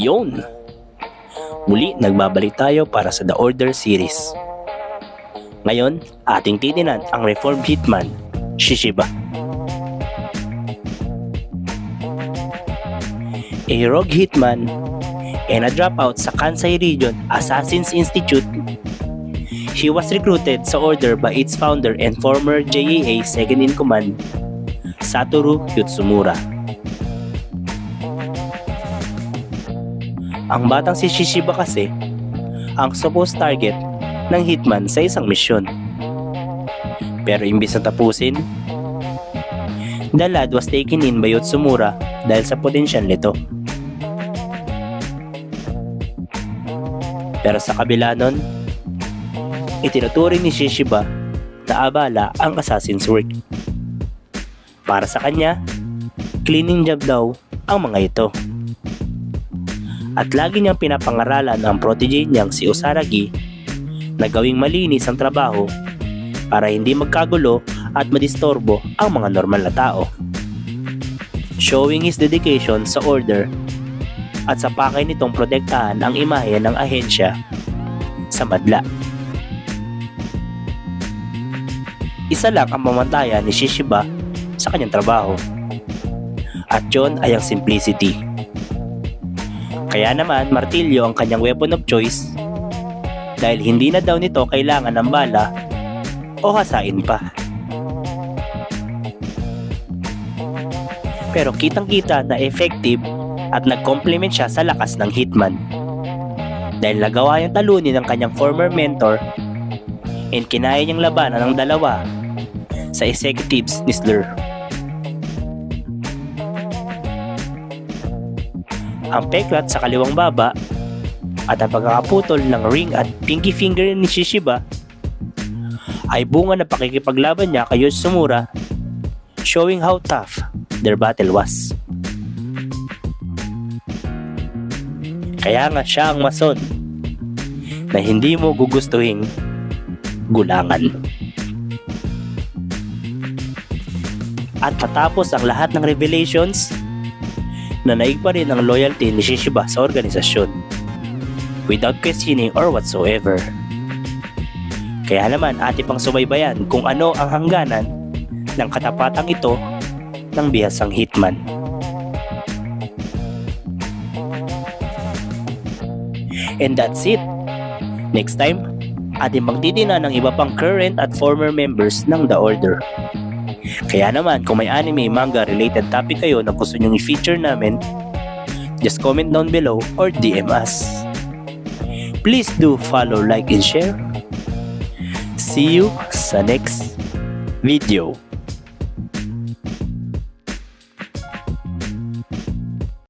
Yun! Muli nagbabalik tayo para sa The Order series. Ngayon, ating titinan ang reformed hitman, Shishiba. A rogue hitman and a dropout sa Kansai Region Assassin's Institute, he was recruited sa Order by its founder and former JAA second-in-command, Satoru Yotsumura. Ang batang si Shishiba kasi ang supposed target ng hitman sa isang misyon. Pero imbis na tapusin, the lad was taken in by Yotsumura dahil sa potensyal nito. Pero sa kabila nun, itinuturing ni Shishiba na abala ang assassin's work. Para sa kanya, cleaning job daw ang mga ito. At lagi niyang pinapangaralan ang protege niyang si Usaragi na gawing malinis ang trabaho para hindi magkagulo at madistorbo ang mga normal na tao. Showing his dedication sa order at sa pakay nitong protektahan ang imahe ng ahensya sa madla. Isa lang ang pamantayan ni Shishiba sa kanyang trabaho, at yun ay ang simplicity. Kaya naman martilyo ang kanyang weapon of choice dahil hindi na daw nito kailangan ng bala o hasain pa. Pero kitang-kita na effective at nag-complement siya sa lakas ng hitman dahil nagawa niyang talunin ng kanyang former mentor and kinaya niyang labanan ng dalawa sa executives ni Slur. Ang peklat sa kaliwang baba at ang pagkakaputol ng ring at pinky finger ni Shishiba ay bunga ng pakikipaglaban niya kay Yotsumura, showing how tough their battle was. Kaya nga siya ang mason na hindi mo gugustuhin gulangan. At matapos ang lahat ng revelations, nanaig pa rin ang loyalty ni Shishiba sa organisasyon without questioning or whatsoever. Kaya naman ating pang subaybayan kung ano ang hangganan ng katapatang ito ng bihasang hitman. And that's it. Next time, ating magtitingnan ng iba pang current at former members ng The Order. Kaya naman kung may anime, manga related topic kayo na gusto nyong i-feature namin, just comment down below or DM us. Please do follow, like, and share. See you sa next video.